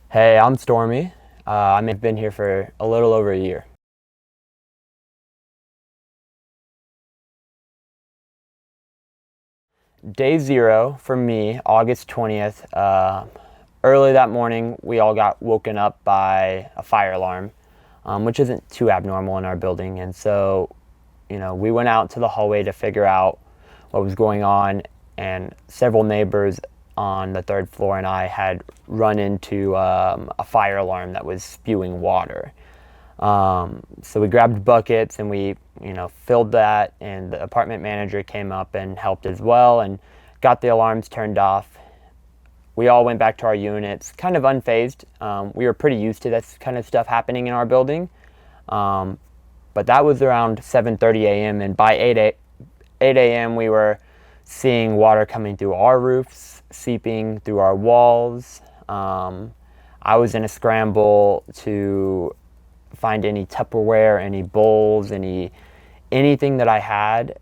Hey, I'm Stormy. I've been here for a little over a year. Day zero for me, August 20th. Early that morning, we all got woken up by a fire alarm, which isn't too abnormal in our building. And so, we went out to the hallway to figure out what was going on. And several neighbors on the third floor and I had run into a fire alarm that was spewing water. So we grabbed buckets and we, filled that, and the apartment manager came up and helped as well and got the alarms turned off. We all went back to our units, kind of unfazed. We were pretty used to this kind of stuff happening in our building. But that was around 7:30 a.m. and by 8 a.m. we were seeing water coming through our roofs, seeping through our walls. I was in a scramble to find any Tupperware, any bowls, anything that I had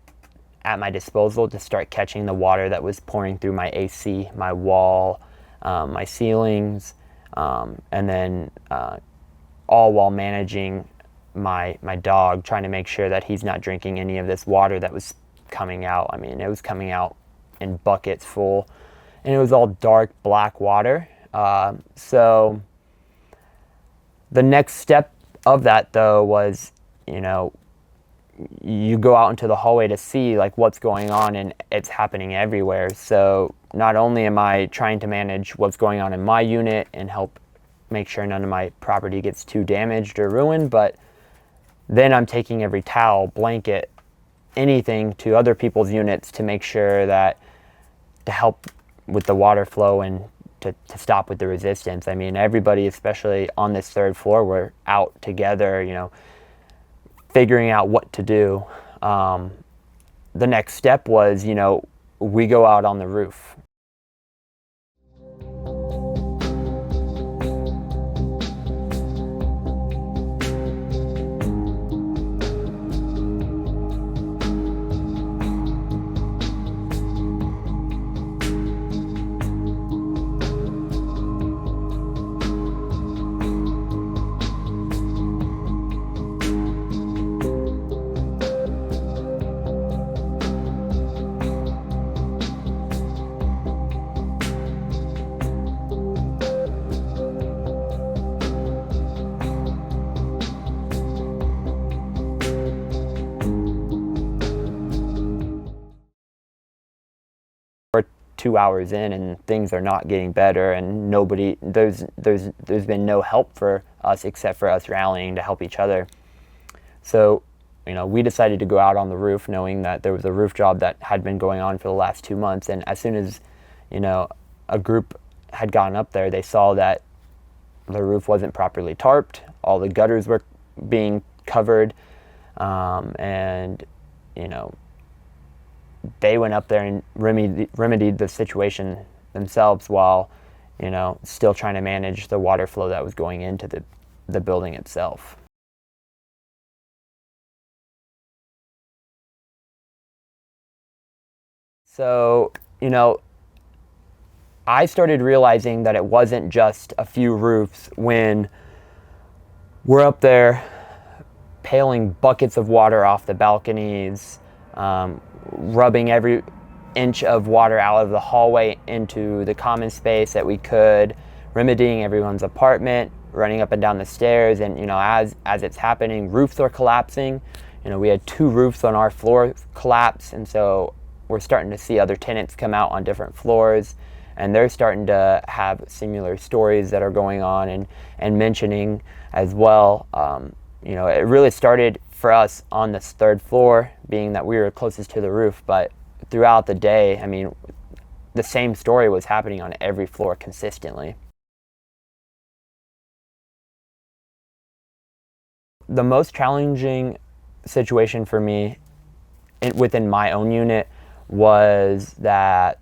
at my disposal to start catching the water that was pouring through my AC, my wall, my ceilings, and then all while managing my dog, trying to make sure that he's not drinking any of this water that was coming out. I mean, it was coming out in buckets full, and it was all dark black water. So the next step of that, though, was, you go out into the hallway to see like what's going on, and it's happening everywhere. So not only am I trying to manage what's going on in my unit and help make sure none of my property gets too damaged or ruined, but then I'm taking every towel, blanket, anything to other people's units to make sure that to help with the water flow and to stop with the resistance. I mean, everybody, especially on this third floor, were out together, figuring out what to do. The next step was, we go out on the roof. We're 2 hours in and things are not getting better, and there's been no help for us except for us rallying to help each other. So, we decided to go out on the roof, knowing that there was a roof job that had been going on for the last 2 months. And as soon as, a group had gotten up there, they saw that the roof wasn't properly tarped, all the gutters were being covered, and, they went up there and remedied the situation themselves while, still trying to manage the water flow that was going into the building itself. So, I started realizing that it wasn't just a few roofs when we're up there paling buckets of water off the balconies, rubbing every inch of water out of the hallway into the common space that we could, remedying everyone's apartment, running up and down the stairs. And, as it's happening, roofs are collapsing. We had 2 roofs on our floor collapse, and so we're starting to see other tenants come out on different floors, and they're starting to have similar stories that are going on and mentioning as well. It really started for us on this third floor, being that we were closest to the roof, but throughout the day, I mean, the same story was happening on every floor consistently. The most challenging situation for me within my own unit was that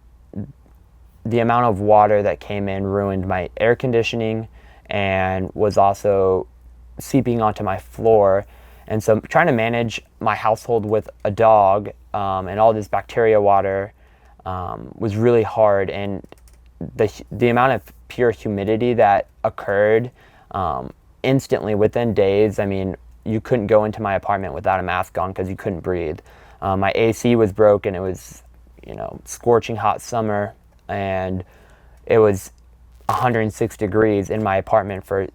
the amount of water that came in ruined my air conditioning and was also seeping onto my floor. And so trying to manage my household with a dog and all this bacteria water was really hard. And the amount of pure humidity that occurred instantly within days. I mean, you couldn't go into my apartment without a mask on because you couldn't breathe. My AC was broken. It was, scorching hot summer, and it was 106 degrees in my apartment for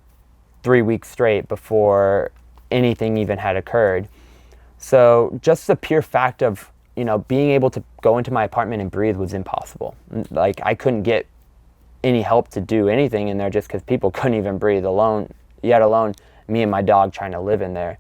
3 weeks straight before anything even had occurred. So just the pure fact of, being able to go into my apartment and breathe was impossible. Like, I couldn't get any help to do anything in there just because people couldn't even breathe alone, yet alone me and my dog trying to live in there.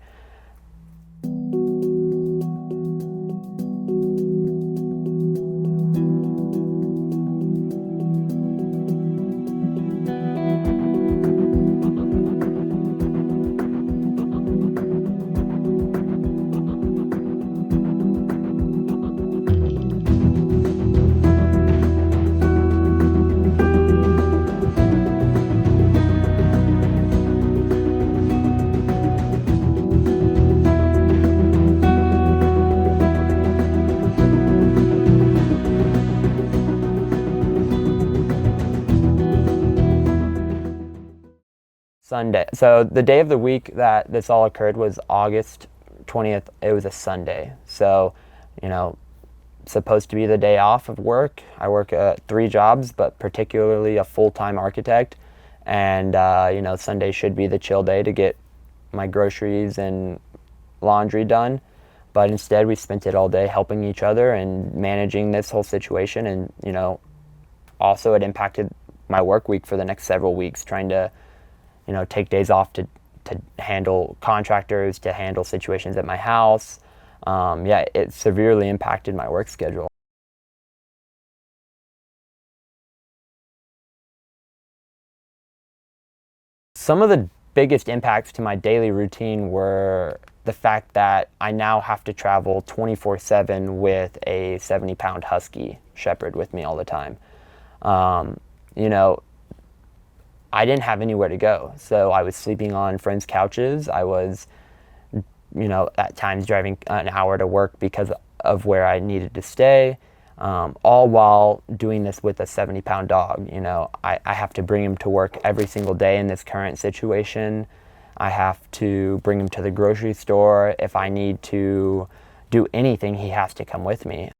Sunday. So the day of the week that this all occurred was August 20th. It was a Sunday. So, supposed to be the day off of work. I work 3 jobs, but particularly a full-time architect. And, Sunday should be the chill day to get my groceries and laundry done. But instead, we spent it all day helping each other and managing this whole situation. And, also it impacted my work week for the next several weeks, trying to take days off to handle contractors, to handle situations at my house. It severely impacted my work schedule. Some of the biggest impacts to my daily routine were the fact that I now have to travel 24/7 with a 70-pound husky shepherd with me all the time. I didn't have anywhere to go. So I was sleeping on friends' couches. I was, at times driving an hour to work because of where I needed to stay, all while doing this with a 70-pound dog. I have to bring him to work every single day in this current situation. I have to bring him to the grocery store. If I need to do anything, he has to come with me.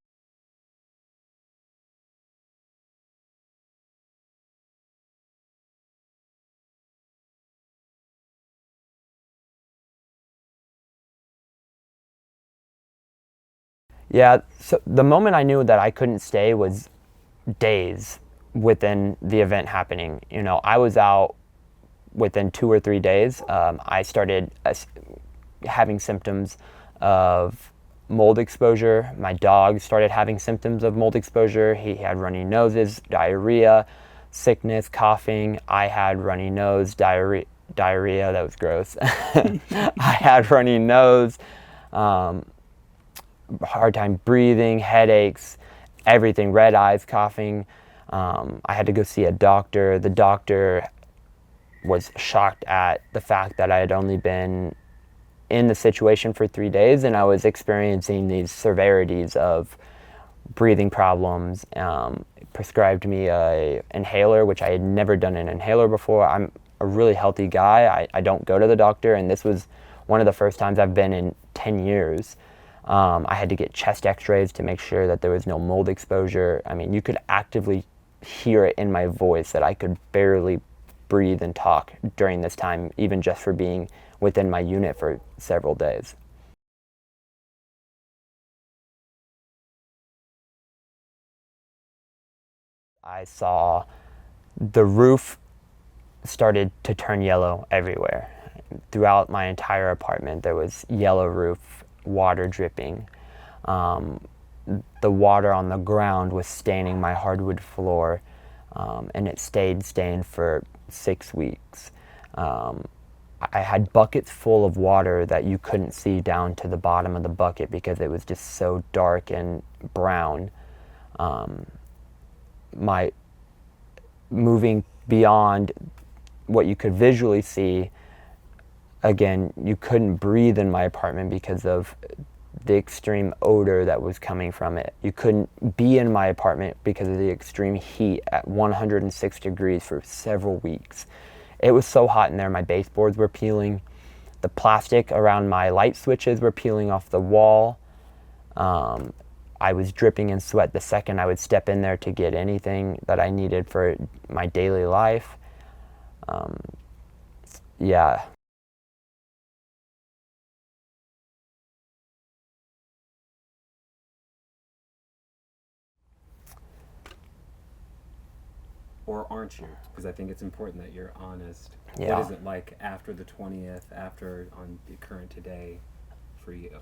Yeah, so the moment I knew that I couldn't stay was days within the event happening. I was out within 2 or 3 days. I started having symptoms of mold exposure. My dog started having symptoms of mold exposure. He had runny noses, diarrhea, sickness, coughing. I had runny nose, diarrhea. That was gross. I had runny nose. Hard time breathing, headaches, everything, red eyes, coughing. I had to go see a doctor. The doctor was shocked at the fact that I had only been in the situation for 3 days and I was experiencing these severities of breathing problems. Prescribed me a inhaler, which I had never done an inhaler before. I'm a really healthy guy. I don't go to the doctor, and this was one of the first times I've been in 10 years. I had to get chest x-rays to make sure that there was no mold exposure. I mean, you could actively hear it in my voice that I could barely breathe and talk during this time, even just for being within my unit for several days. I saw the roof started to turn yellow everywhere. Throughout my entire apartment, there was yellow roof, water dripping. The water on the ground was staining my hardwood floor, and it stayed stained for 6 weeks. I had buckets full of water that you couldn't see down to the bottom of the bucket because it was just so dark and brown. My moving beyond what you could visually see, again, you couldn't breathe in my apartment because of the extreme odor that was coming from it. You couldn't be in my apartment because of the extreme heat at 106 degrees for several weeks. It was so hot in there, my baseboards were peeling. The plastic around my light switches were peeling off the wall. I was dripping in sweat the second I would step in there to get anything that I needed for my daily life. Yeah. Or aren't you? Because I think it's important that you're honest. Yeah. What is it like after the 20th, after on the current today for you?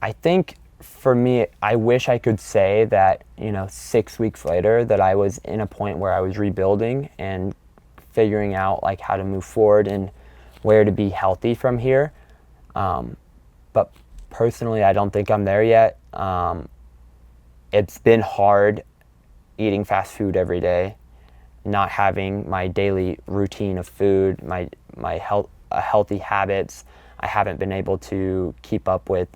I think for me, I wish I could say that, 6 weeks later that I was in a point where I was rebuilding and figuring out like how to move forward and where to be healthy from here. But personally, I don't think I'm there yet. It's been hard eating fast food every day, not having my daily routine of food, my healthy habits. I haven't been able to keep up with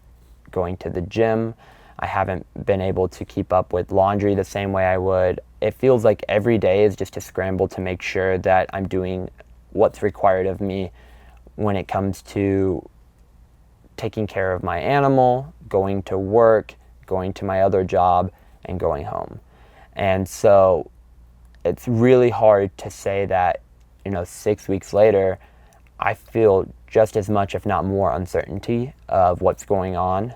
going to the gym. I haven't been able to keep up with laundry the same way I would. It feels like every day is just a scramble to make sure that I'm doing what's required of me when it comes to taking care of my animal, going to work, going to my other job, and going home. And so it's really hard to say that, 6 weeks later, I feel just as much, if not more, uncertainty of what's going on.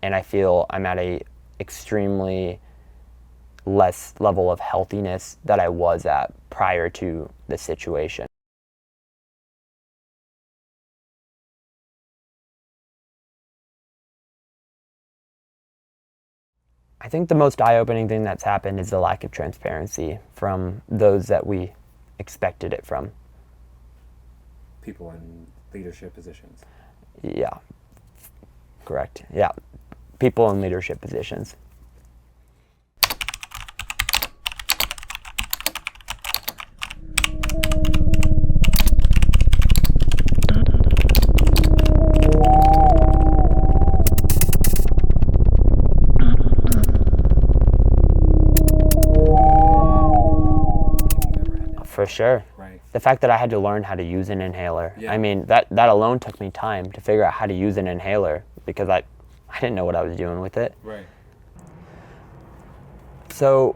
And I feel I'm at a extremely less level of healthiness that I was at prior to the situation. I think the most eye-opening thing that's happened is the lack of transparency from those that we expected it from. People in leadership positions. Yeah, correct. Yeah, people in leadership positions. For sure. Right. The fact that I had to learn how to use an inhaler. Yeah. I mean, that alone took me time to figure out how to use an inhaler because I didn't know what I was doing with it. Right. So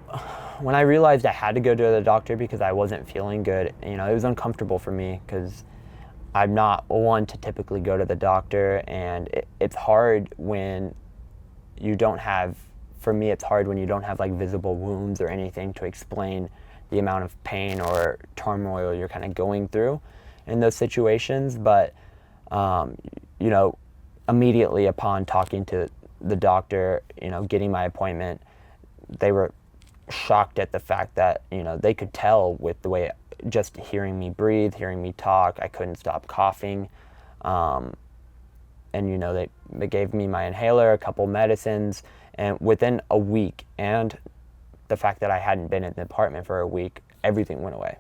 when I realized I had to go to the doctor because I wasn't feeling good, it was uncomfortable for me because I'm not one to typically go to the doctor, and it's hard when you don't have, for me it's hard when you don't have like visible wounds or anything to explain the amount of pain or turmoil you're kind of going through in those situations. But, immediately upon talking to the doctor, getting my appointment, they were shocked at the fact that, they could tell with the way, just hearing me breathe, hearing me talk, I couldn't stop coughing. And, they gave me my inhaler, a couple medicines, and within a week, and the fact that I hadn't been in the apartment for a week, everything went away.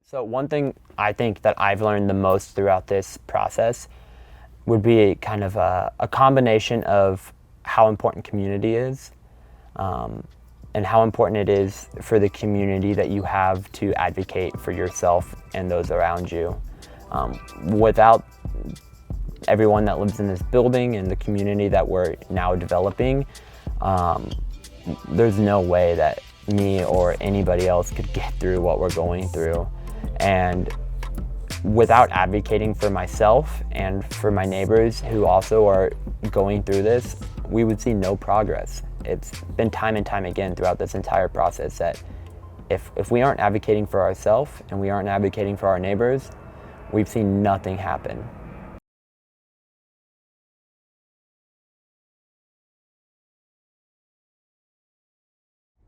So one thing I think that I've learned the most throughout this process would be kind of a combination of how important community is, and how important it is for the community that you have to advocate for yourself and those around you. Without everyone that lives in this building and the community that we're now developing, there's no way that me or anybody else could get through what we're going through. And without advocating for myself and for my neighbors who also are going through this, we would see no progress. It's been time and time again throughout this entire process that if we aren't advocating for ourselves and we aren't advocating for our neighbors, we've seen nothing happen.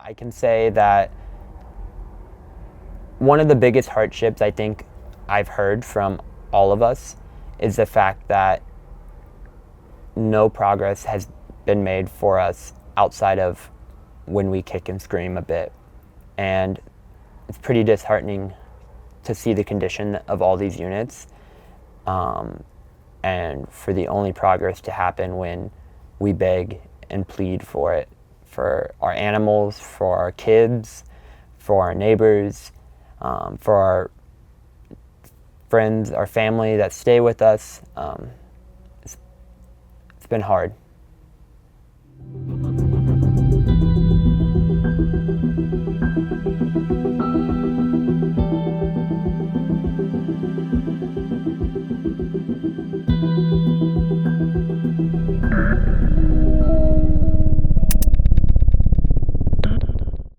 I can say that one of the biggest hardships I think I've heard from all of us is the fact that no progress has been made for us outside of when we kick and scream a bit. And it's pretty disheartening to see the condition of all these units and for the only progress to happen when we beg and plead for it, for our animals, for our kids, for our neighbors, for our friends, our family that stay with us. It's been hard.